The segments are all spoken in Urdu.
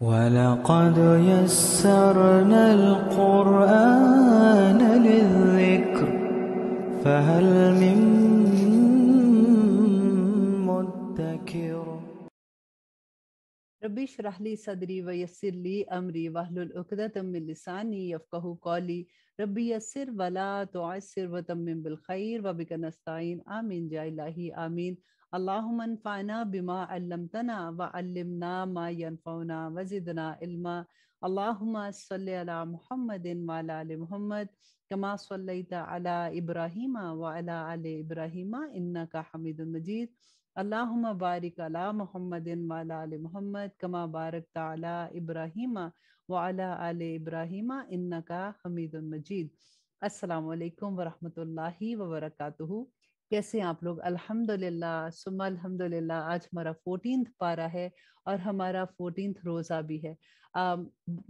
وَلَقَدْ يَسَّرْنَا الْقُرْآنَ لِلذِّكْرِ فَهَلْ مِن مُّدَّكِرٍ ربی اشرح لی صدری ویسر لی امری واحلل عقدۃ من لسانی یفقہوا قولی ربی یسر ولا تعسر وتمم بالخیر وبک نستعین آمین یا الہی آمین اللہم انفعنا بما علمتنا وعلمنا ما ینفعنا وزدنا علما اللہم صلی علی محمد وعلی آل محمد کما صلیت علی ابراہیم وعلی آل ابراہیم انک حمید مجید اللہم بارک علی محمد وعلی آل محمد کما بارکت علی ابراہیم وعلی آل ابراہیم انکا حمید مجید۔ السلام علیکم ورحمۃ اللہ وبرکاتہ۔ کیسے ہیں آپ لوگ؟ الحمدللہ ثم الحمدللہ۔ آج ہمارا 14th پارہ ہے اور ہمارا 14th روزہ بھی ہے۔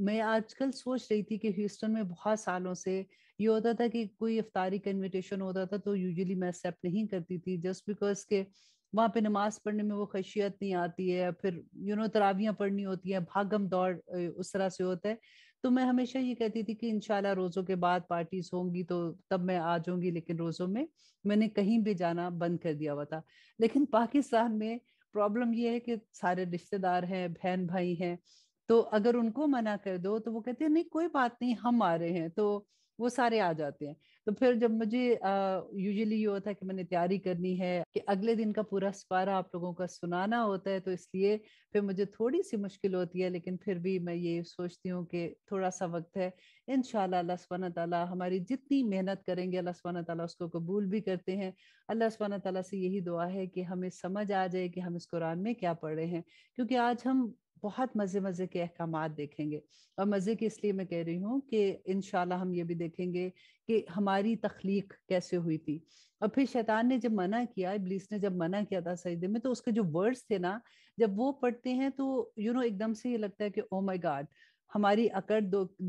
میں آج کل سوچ رہی تھی کہ ہیوسٹن میں بہت سالوں سے یہ ہوتا تھا کہ کوئی افطاری کا انویٹیشن ہوتا تھا تو یوزلی میں ایکسیپٹ نہیں کرتی تھی، جسٹ بیکاز کہ وہاں پہ نماز پڑھنے میں وہ خشیت نہیں آتی ہے، پھر تراویحاں پڑھنی ہوتی ہیں، بھاگم دوڑ اس طرح سے ہوتا ہے۔ تو میں ہمیشہ یہ کہتی تھی کہ انشاءاللہ روزوں کے بعد پارٹیز ہوں گی تو تب میں آ جاؤں گی، لیکن روزوں میں نے کہیں بھی جانا بند کر دیا ہوا تھا۔ لیکن پاکستان میں پرابلم یہ ہے کہ سارے رشتہ دار ہیں، بہن بھائی ہیں، تو اگر ان کو منع کر دو تو وہ کہتے ہیں نہیں کوئی بات نہیں ہم آ رہے ہیں، تو وہ سارے آ جاتے ہیں۔ تو پھر جب مجھے یوزلی یہ ہوتا ہے کہ میں نے تیاری کرنی ہے کہ اگلے دن کا پورا سپارہ آپ لوگوں کا سنانا ہوتا ہے، تو اس لیے پھر مجھے تھوڑی سی مشکل ہوتی ہے، لیکن پھر بھی میں یہ سوچتی ہوں کہ تھوڑا سا وقت ہے، انشاءاللہ اللہ سبحانہ تعالیٰ ہماری جتنی محنت کریں گے اللہ سبحانہ تعالیٰ اس کو قبول بھی کرتے ہیں۔ اللہ سبحانہ تعالیٰ سے یہی دعا ہے کہ ہمیں سمجھ آ جائے کہ ہم اس قرآن میں کیا پڑھ رہے ہیں، کیونکہ آج ہم بہت مزے کے احکامات دیکھیں گے، اور مزے کی اس لیے میں کہہ رہی ہوں کہ انشاءاللہ ہم یہ بھی دیکھیں گے کہ ہماری تخلیق کیسے ہوئی تھی۔ اور پھر شیطان نے جب منع کیا، ابلیس نے جب منع کیا تھا سجدے میں، تو اس کے جو ورڈز تھے نا، جب وہ پڑھتے ہیں تو ایک دم سے یہ لگتا ہے کہ او مائی گاڈ، ہماری اکڑ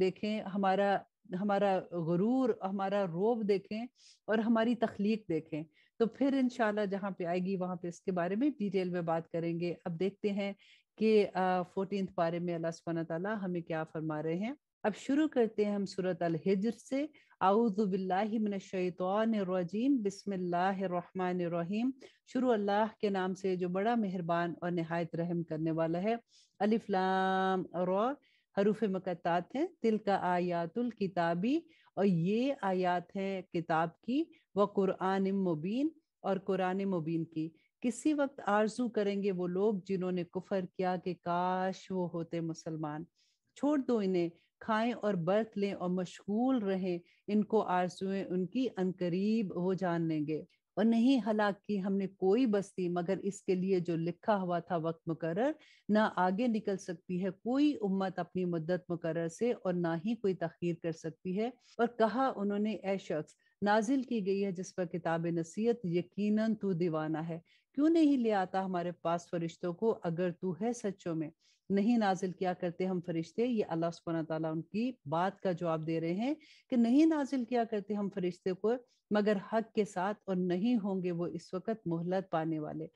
دیکھیں، ہمارا غرور، ہمارا روب دیکھیں، اور ہماری تخلیق دیکھیں۔ تو پھر انشاءاللہ جہاں پہ آئے گی وہاں پہ اس کے بارے میں ڈیٹیل میں بات کریں گے۔ اب دیکھتے ہیں کہ 14th پارے میں اللہ سبحانہ تعالیٰ ہمیں کیا فرما رہے ہیں۔ اب شروع کرتے ہیں ہم سورۃ الحجر سے۔ اعوذ باللہ من الشیطان الرجیم، بسم اللہ الرحمن الرحیم۔ شروع اللہ کے نام سے جو بڑا مہربان اور نہایت رحم کرنے والا ہے۔ الف لام را، حروف مقطعات ہیں۔ تلک آیات الکتابی، اور یہ آیات ہیں کتاب کی، وقرآن مبین، اور قرآن مبین کی۔ کسی وقت آرزو کریں گے وہ لوگ جنہوں نے کفر کیا کہ کاش وہ ہوتے مسلمان۔ چھوڑ دو انہیں، کھائیں اور برت لیں اور مشغول رہیں، ان کو آرزویں ان کی عنقریب وہ جان لیں گے۔ اور نہیں ہلاک کی ہم نے کوئی بستی مگر اس کے لیے جو لکھا ہوا تھا وقت مقرر، نہ آگے نکل سکتی ہے کوئی امت اپنی مدت مقرر سے، اور نہ ہی کوئی تاخیر کر سکتی ہے۔ اور کہا انہوں نے اے شخص نازل کی گئی ہے جس پر کتاب نصیحت، یقیناً تو دیوانہ ہے، کیوں نہیں لے آتا ہمارے پاس فرشتوں کو اگر تو ہے سچوں میں۔ نہیں نازل کیا کرتے ہم فرشتے، یہ اللہ سبحانہ تعالیٰ ان کی بات کا جواب دے رہے ہیں کہ نہیں نازل کیا کرتے ہم فرشتے کو مگر حق کے ساتھ، اور نہیں ہوں گے وہ اس وقت مہلت پانے والے۔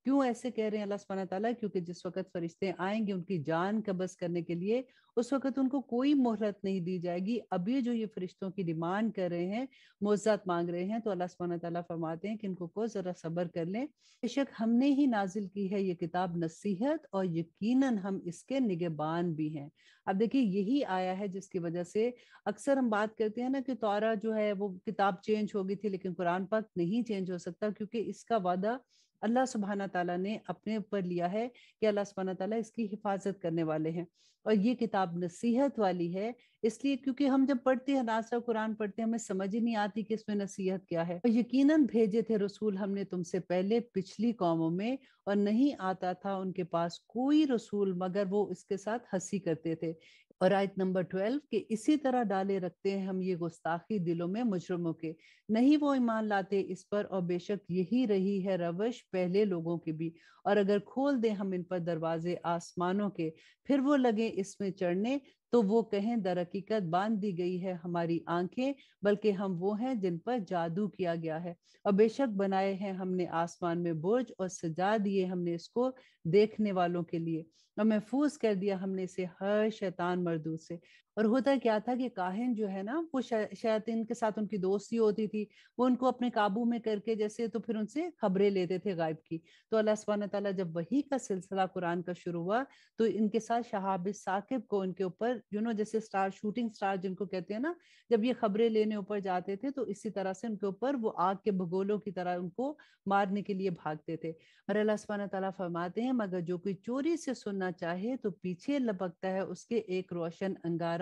کیوں ایسے کہہ رہے ہیں اللہ سبحانہ تعالیٰ؟ کیونکہ جس وقت فرشتے آئیں گے ان کی جان قبض کرنے کے لیے، اس وقت ان کو کوئی مہلت نہیں دی جائے گی۔ ابھی جو یہ فرشتوں کی ڈیمانڈ کر رہے ہیں، معجزات مانگ رہے ہیں، تو اللہ سبحانہ تعالیٰ فرماتے ہیں کہ ان کو ذرا صبر کر لیں، بے شک ہم نے ہی نازل کی ہے یہ کتاب نصیحت، اور یقیناً ہم اس کے نگہبان بھی ہیں۔ اب دیکھیے یہی آیا ہے جس کی وجہ سے اکثر ہم بات کرتے ہیں نا کہ تورا جو ہے وہ کتاب چینج ہو گئی تھی، لیکن قرآن پاک نہیں چینج ہو سکتا، کیونکہ اس کا وعدہ اللہ سبحانہ تعالیٰ نے اپنے اوپر لیا ہے کہ اللہ سبحانہ تعالیٰ اس کی حفاظت کرنے والے ہیں، اور یہ کتاب نصیحت والی ہے۔ اس لیے کیونکہ ہم جب پڑھتے ہیں ناصر قرآن پڑھتے ہیں، ہمیں سمجھ ہی نہیں آتی کہ اس میں نصیحت کیا ہے۔ اور یقیناً بھیجے تھے رسول ہم نے تم سے پہلے پچھلی قوموں میں، اور نہیں آتا تھا ان کے پاس کوئی رسول مگر وہ اس کے ساتھ ہنسی کرتے تھے۔ اور آیت نمبر 12 کہ اسی طرح ڈالے رکھتے ہیں ہم یہ گستاخی دلوں میں مجرموں کے، نہیں وہ ایمان لاتے اس پر، اور بے شک یہی رہی ہے روش پہلے لوگوں کی بھی۔ اور اگر کھول دیں ہم ان پر دروازے آسمانوں کے، پھر وہ لگے اس میں چڑھنے، تو وہ کہیں در حقیقت باندھ دی گئی ہے ہماری آنکھیں، بلکہ ہم وہ ہیں جن پر جادو کیا گیا ہے، اور بے شک بنائے ہیں ہم نے آسمان میں برج اور سجا دیے ہم نے اس کو دیکھنے والوں کے لیے، اور محفوظ کر دیا ہم نے اسے ہر شیطان مردود سے۔ اور ہوتا کیا تھا کہ کاہن جو ہے نا وہ شیاطین کے ساتھ ان کی دوستی ہوتی تھی، وہ ان کو اپنے قابو میں کر کے جیسے تو پھر ان سے خبریں لیتے تھے غائب کی۔ تو اللہ سبحانہ تعالیٰ جب وحی کا سلسلہ قرآن کا شروع ہوا تو ان کے ساتھ شہاب ثاقب کو ان کے اوپر جیسے سٹار، شوٹنگ سٹار جن کو کہتے ہیں نا، جب یہ خبریں لینے اوپر جاتے تھے تو اسی طرح سے ان کے اوپر وہ آگ کے بگولوں کی طرح ان کو مارنے کے لیے بھاگتے تھے۔ اور اللہ سبحانہ تعالیٰ فرماتے ہیں مگر جو کوئی چوری سے سننا چاہے تو پیچھے لپکتا ہے اس کے ایک روشن انگارہ،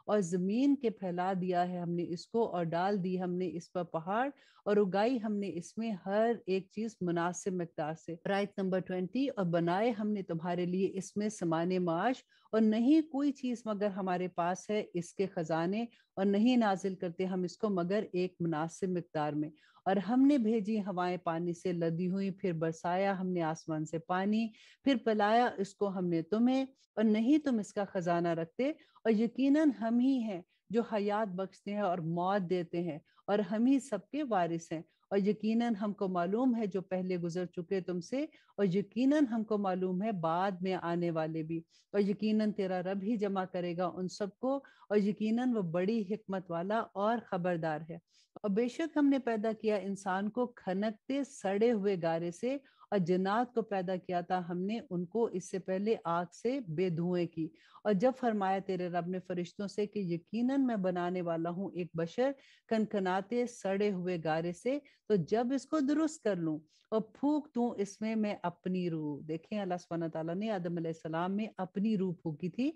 اور زمین کے پھیلا دیا ہے ہم نے اس کو، اور ڈال دی ہم نے اس پر پہاڑ، اور اگائی ہم نے اس میں ہر ایک چیز مناسب مقدار سے۔ آیت نمبر 20، اور بنائے ہم نے تمہارے لیے اس میں سامان معاش، اور نہیں کوئی چیز مگر ہمارے پاس ہے اس کے خزانے، اور نہیں نازل کرتے ہم اس کو مگر ایک مناسب مقدار میں۔ اور ہم نے بھیجی ہوائیں پانی سے لدی ہوئی، پھر برسایا ہم نے آسمان سے پانی، پھر پلایا اس کو ہم نے تمہیں، اور نہیں تم اس کا خزانہ رکھتے، اور یقیناً ہم ہی ہیں جو حیات بخشتے ہیں اور موت دیتے ہیں، اور ہم ہی سب کے وارث ہیں، اور یقیناً ہم کو معلوم ہے جو پہلے گزر چکے تم سے، اور یقیناً ہم کو معلوم ہے بعد میں آنے والے بھی، اور یقیناً تیرا رب ہی جمع کرے گا ان سب کو، اور یقیناً وہ بڑی حکمت والا اور خبردار ہے۔ اور بے شک ہم نے پیدا کیا انسان کو کھنکتے سڑے ہوئے گارے سے، اور جنات کو پیدا کیا تھا ہم نے ان کو اس سے پہلے آگ سے بے دھوئیں کی۔ اور جب فرمایا تیرے رب نے فرشتوں سے کہ یقیناً میں بنانے والا ہوں ایک بشر کھنکھناتے سڑے ہوئے گارے سے، تو جب اس کو درست کر لوں اور پھونک دوں اس میں اپنی روح۔ دیکھیں اللہ سبحانہ تعالیٰ نے آدم علیہ السلام میں اپنی روح پھونکی تھی،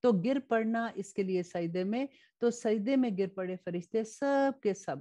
تو گر پڑنا اس کے لیے سجدے میں، تو سجدے میں گر پڑے فرشتے سب کے سب،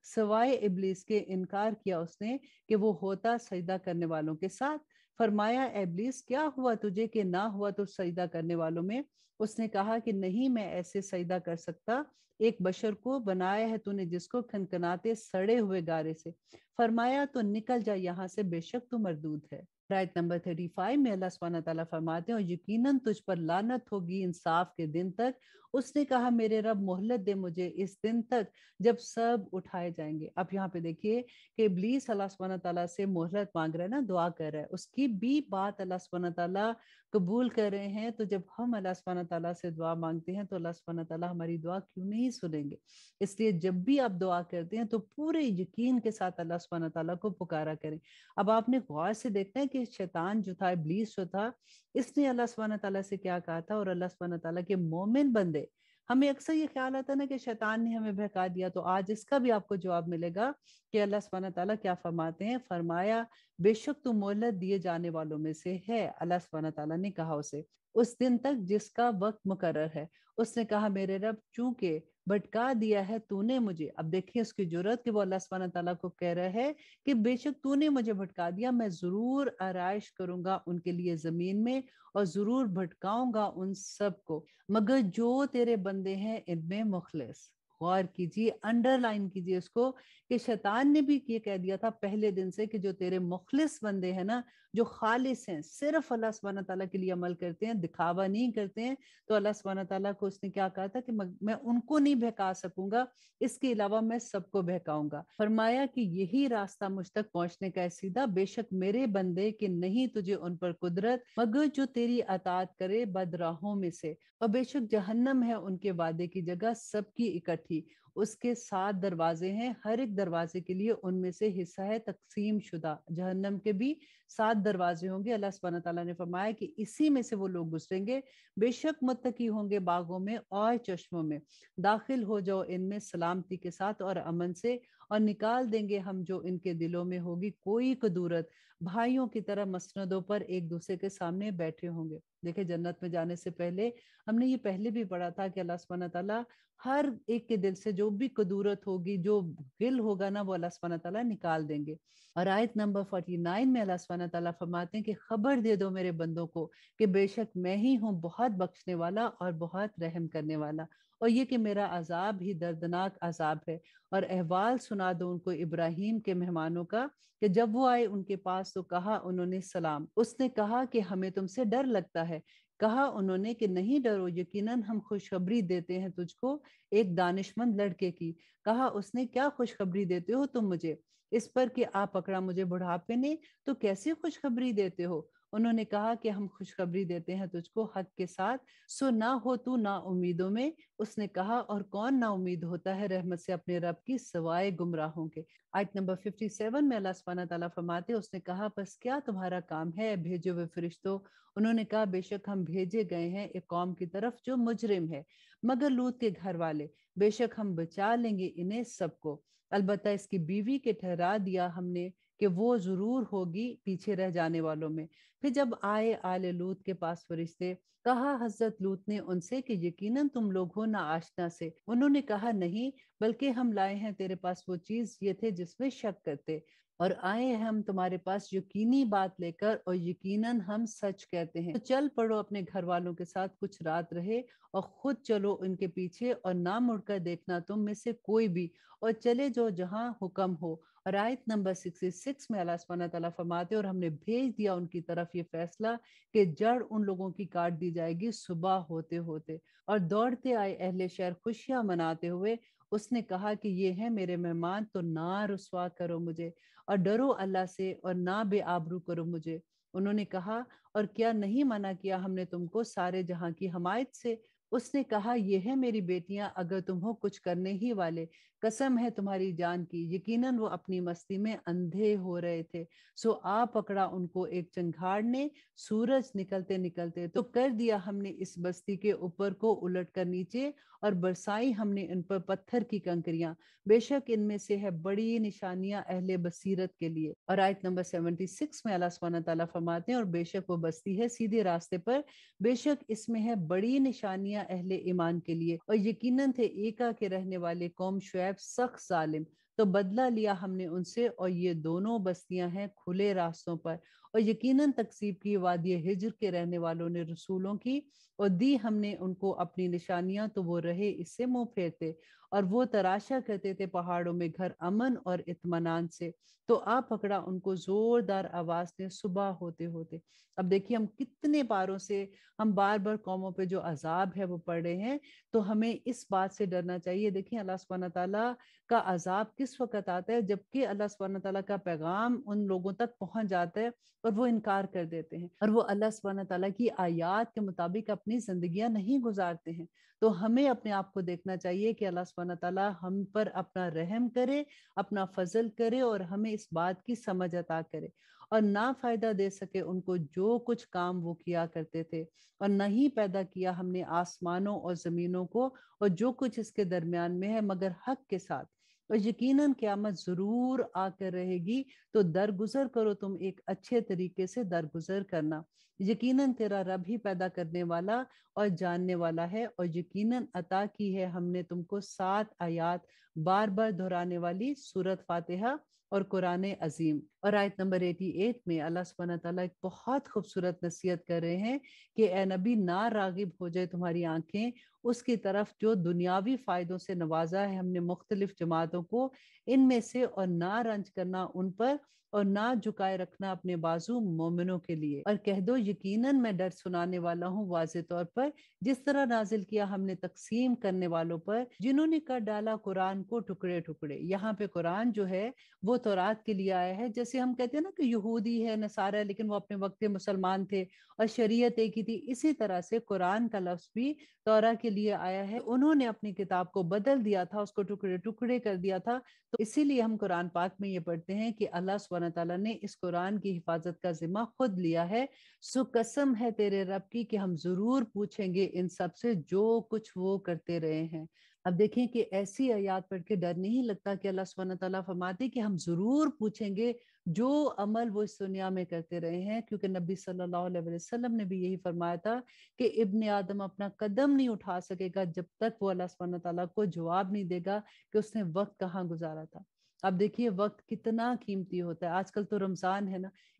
سوائے ابلیس کے انکار کیا اس نے کہ وہ ہوتا سجدہ کرنے والوں کے ساتھ۔ فرمایا اے ابلیس کیا ہوا تجھے کہ نہ ہوا تو سجدہ کرنے والوں میں؟ اس نے کہا کہ نہیں میں ایسے سجدہ کر سکتا، ایک بشر کو بنایا ہے تو نے جس کو کھنکھناتے سڑے ہوئے گارے سے۔ فرمایا تو نکل جا یہاں سے، بے شک تو مردود ہے۔ آیت نمبر 35 میں اللہ سبحانہ تعالیٰ فرماتے ہیں اور یقیناً تجھ پر لعنت ہوگی انصاف کے دن تک۔ اس نے کہا میرے رب مہلت دے مجھے اس دن تک جب سب اٹھائے جائیں گے۔ اب یہاں پہ دیکھیے کہ ابلیس اللہ سبحانہ تعالیٰ سے مہلت مانگ رہا ہے نا، دعا کر رہا ہے، اس کی بھی بات اللہ سبحانہ تعالیٰ قبول کر رہے ہیں۔ تو جب ہم اللہ سبحانہ تعالیٰ سے دعا مانگتے ہیں تو اللہ سبحانہ تعالیٰ ہماری دعا کیوں نہیں سنیں گے؟ اس لیے جب بھی آپ دعا کرتے ہیں تو پورے یقین کے ساتھ اللہ سبحانہ تعالیٰ کو پکارا کریں۔ اب آپ نے غور سے دیکھنا ہے کہ شیطان جو تھا، ابلیس جو تھا، اس نے اللہ سبحانہ تعالیٰ سے کیا کہا تھا، اور اللہ سبحانہ تعالیٰ کے مومن بندے، ہمیں اکثر یہ خیال آتا ہے نا کہ شیطان نے ہمیں بہکا دیا، تو آج اس کا بھی آپ کو جواب ملے گا کہ اللہ سبحانہ تعالیٰ کیا فرماتے ہیں۔ فرمایا بے شک تو مہلت دیے جانے والوں میں سے ہے، اللہ سبحانہ تعالیٰ نے کہا اسے، اس دن تک جس کا وقت مقرر ہے۔ اس نے کہا میرے رب چونکہ بھٹکا دیا ہے تو نے مجھے، اب دیکھیں اس کی جرات کہ وہ اللہ سبحانہ تعالیٰ کو کہہ رہا ہے کہ بے شک تو نے مجھے بھٹکا دیا، میں ضرور آرائش کروں گا ان کے لیے زمین میں، اور ضرور بھٹکاؤں گا ان سب کو، مگر جو تیرے بندے ہیں ان میں مخلص۔ غور کیجیے، انڈر لائن کیجیے اس کو کہ شیطان نے بھی یہ کہہ دیا تھا پہلے دن سے کہ جو تیرے مخلص بندے ہیں نا، جو خالص ہیں، صرف اللہ سبحانہ تعالیٰ کے لیے عمل کرتے ہیں، دکھاوا نہیں کرتے ہیں، تو اللہ سبحانہ تعالیٰ کو اس نے کیا کہا تھا کہ میں ان کو نہیں بہکا سکوں گا، اس کے علاوہ میں سب کو بہکاؤں گا۔ فرمایا کہ یہی راستہ مجھ تک پہنچنے کا ہے سیدھا، بے شک میرے بندے کہ نہیں تجھے ان پر قدرت مگر جو تیری اطاعت کرے بدراہوں میں سے، اور بے شک جہنم ہے ان کے وعدے کی جگہ سب کی اکٹھی، اس کے 7 دروازے ہیں، ہر ایک دروازے کے لیے ان میں سے حصہ ہے تقسیم شدہ۔ جہنم کے بھی 7 دروازے ہوں گے، اللہ سبحانہ تعالیٰ نے فرمایا کہ اسی میں سے وہ لوگ گزریں گے، بے شک متقی ہوں گے باغوں میں اور چشموں میں، داخل ہو جاؤ ان میں سلامتی کے ساتھ اور امن سے، اور نکال دیں گے ہم جو ان کے دلوں میں ہوگی کوئی کدورت، بھائیوں کی طرح مسندوں پر ایک دوسرے کے سامنے بیٹھے ہوں گے۔ دیکھیں جنت میں جانے سے پہلے ہم نے یہ پہلے بھی پڑھا تھا کہ اللہ سبحانہ تعالیٰ ہر ایک کے دل سے جو بھی کدورت ہوگی، جو غل ہوگا نا، وہ اللہ سبحانہ تعالیٰ نکال دیں گے۔ اور آیت نمبر 49 میں اللہ سبحانہ تعالیٰ فرماتے ہیں کہ خبر دے دو میرے بندوں کو کہ بے شک میں ہی ہوں بہت بخشنے والا اور بہت رحم کرنے والا، اور یہ کہ میرا عذاب ہی دردناک عذاب ہے۔ اور احوال سنا دو ان کو ابراہیم کے مہمانوں کا کہ جب وہ آئے ان کے پاس تو کہا انہوں نے سلام، اس نے کہا کہ ہمیں تم سے ڈر لگتا ہے، کہا انہوں نے کہ نہیں ڈرو، یقیناً ہم خوشخبری دیتے ہیں تجھ کو ایک دانشمند لڑکے کی۔ کہا اس نے کیا خوشخبری دیتے ہو تم مجھے؟ اس پر کہ آ پکڑا مجھے بڑھاپے نے تو کیسی خوشخبری دیتے ہو؟ انہوں نے کہا کہ ہم خوشخبری دیتے ہیں تجھ کو حق کے ساتھ، سو نہ ہو تو نا امیدوں میں۔ اس نے کہا اور کون نا امید ہوتا ہے رحمت سے اپنے رب کی سوائے گمراہوں کے۔ آیت نمبر 57 میں اللہ سبحانہ تعالیٰ فرماتے اس نے کہا بس کیا تمہارا کام ہے بھیجے ہوئے فرشتوں؟ انہوں نے کہا بے شک ہم بھیجے گئے ہیں ایک قوم کی طرف جو مجرم ہے، مگر لوط کے گھر والے، بے شک ہم بچا لیں گے انہیں سب کو، البتہ اس کی بیوی کے ٹھہرا دیا ہم نے کہ وہ ضرور ہوگی پیچھے رہ جانے والوں میں۔ پھر جب آئے آل لوط کے پاس فرشتے، کہا حضرت لوط نے ان سے کہ یقیناً تم لوگ ہو نا آشنا سے۔ انہوں نے کہا نہیں، بلکہ ہم لائے ہیں تیرے پاس وہ چیز یہ تھے جس میں شک کرتے، اور آئے ہیں ہم تمہارے پاس یقینی بات لے کر، اور یقیناً ہم سچ کہتے ہیں۔ تو چل پڑو اپنے گھر والوں کے ساتھ کچھ رات رہے، اور خود چلو ان کے پیچھے، اور نہ مڑ کر دیکھنا تم میں سے کوئی بھی، اور چلے جو جہاں حکم ہو۔ اور آیت نمبر 66 میں اللہ سبحانہ تعالیٰ فرماتے اور ہم نے بھیج دیا ان کی طرف یہ فیصلہ کہ جڑ ان لوگوں کی کاٹ دی جائے گی صبح ہوتے ہوتے۔ اور دوڑتے آئے اہل شہر خوشیاں مناتے ہوئے، اس نے کہا کہ یہ ہیں میرے مہمان، تو نہ رسوا کرو مجھے، اور ڈرو اللہ سے، اور نہ بے آبرو کرو مجھے۔ انہوں نے کہا اور کیا نہیں منع کیا ہم نے تم کو سارے جہاں کی حمایت سے؟ اس نے کہا یہ ہے میری بیٹیاں اگر تم ہو کچھ کرنے ہی والے، قسم ہے تمہاری جان کی، یقیناً وہ اپنی مستی میں اندھے ہو رہے تھے۔ سو آ پکڑا ان کو ایک چنگھاڑ نے سورج نکلتے نکلتے، تو کر دیا ہم نے اس بستی کے اوپر کو الٹ کر نیچے، اور برسائی ہم نے ان پر پتھر کی کنکریاں، بے شک ان میں سے ہے بڑی نشانیاں اہل بصیرت کے لیے۔ اور آیت نمبر 76 میں اللہ سبحانہ تعالیٰ فرماتے ہیں اور بے شک وہ بستی ہے سیدھے راستے پر، بے شک اس میں ہے بڑی نشانیاں اہل ایمان کے لیے، اور یقیناً تھے ایکا کے رہنے والے قوم شعیب سخت ظالم، تو بدلہ لیا ہم نے ان سے، اور یہ دونوں بستیاں ہیں کھلے راستوں پر۔ اور یقیناً تکذیب کی وادی ہجر کے رہنے والوں نے رسولوں کی، اور دی ہم نے ان کو اپنی نشانیاں تو وہ رہے اس سے منہ پھیرتے، اور وہ تراشا کرتے تھے پہاڑوں میں گھر امن اور اطمینان سے، تو آ پکڑا ان کو زوردار آواز نے صبح ہوتے ہوتے۔ اب دیکھیے ہم کتنے پاروں سے ہم بار بار قوموں پہ جو عذاب ہے وہ پڑھ رہے ہیں، تو ہمیں اس بات سے ڈرنا چاہیے۔ دیکھیں اللہ سبحانہ تعالیٰ کا عذاب کس وقت آتا ہے؟ جبکہ اللہ سبحانہ تعالیٰ کا پیغام ان لوگوں تک پہنچ جاتا ہے اور وہ انکار کر دیتے ہیں، اور وہ اللہ سبحانہ تعالیٰ کی آیات کے مطابق اپنی زندگیاں نہیں گزارتے ہیں۔ تو ہمیں اپنے آپ کو دیکھنا چاہیے کہ اللہ سبحانہ تعالیٰ ہم پر اپنا رحم کرے، اپنا فضل کرے، اور ہمیں اس بات کی سمجھ عطا کرے، اور نہ فائدہ دے سکے ان کو جو کچھ کام وہ کیا کرتے تھے، اور نہ ہی پیدا کیا ہم نے آسمانوں اور زمینوں کو اور جو کچھ اس کے درمیان میں ہے مگر حق کے ساتھ، اور یقیناً قیامت ضرور آ کر رہے گی، تو درگزر کرو تم ایک اچھے طریقے سے درگزر کرنا، یقیناً تیرا رب ہی پیدا کرنے والا اور جاننے والا ہے، اور یقیناً عطا کی ہے ہم نے تم کو 7 آیات بار بار دہرانے والی سورت فاتحہ اور قرآن عظیم۔ اور آیت نمبر 88 میں اللہ سبحانہ تعالیٰ ایک بہت خوبصورت نصیحت کر رہے ہیں کہ اے نبی نہ راغب ہو جائے تمہاری آنکھیں اس کی طرف جو دنیاوی فائدوں سے نوازا ہے ہم نے مختلف جماعتوں کو ان میں سے، اور نہ رنج کرنا ان پر، اور نہ جھکائے رکھنا اپنے بازو مومنوں کے لیے، اور کہہ دو یقیناً میں ڈر سنانے والا ہوں واضح طور پر، جس طرح نازل کیا ہم نے تقسیم کرنے والوں پر جنہوں نے کر ڈالا قرآن کو ٹکڑے ٹکڑے۔ یہاں پہ قرآن جو ہے وہ تورات کے لیے آیا ہے، جیسے ہم کہتے ہیں نا کہ یہودی ہے نصارہ ہے لیکن وہ اپنے وقت مسلمان تھے اور شریعت ایک ہی تھی، اسی طرح سے قرآن کا لفظ بھی تورا کے لیے آیا ہے۔ انہوں نے اپنی کتاب کو بدل دیا تھا، اس کو ٹکڑے ٹکڑے کر دیا تھا، تو اسی لیے ہم قرآن پاک میں یہ پڑھتے ہیں کہ اللہ سبحانہ تعالیٰ نے اس قرآن کی حفاظت کا ذمہ خود لیا ہے، سو قسم ہے تیرے رب کی کہ ہم ضرور پوچھیں گے ان سب سے جو کچھ وہ کرتے رہے ہیں۔ اب دیکھیں کہ ایسی آیات پڑھ کے ڈر نہیں لگتا کہ اللہ سبحانہ تعالیٰ فرماتے کہ ہم ضرور پوچھیں گے جو عمل وہ اس دنیا میں کرتے رہے ہیں، کیونکہ نبی صلی اللہ علیہ وسلم نے بھی یہی فرمایا تھا کہ ابن آدم اپنا قدم نہیں اٹھا سکے گا جب تک وہ اللہ سبحانہ تعالیٰ کو جواب نہیں دے گا کہ اس نے وقت کہاں گزارا تھا۔ اب دیکھیے وقت کتنا قیمتی ہوتا ہے، آج کل تو رمضان ہے نا،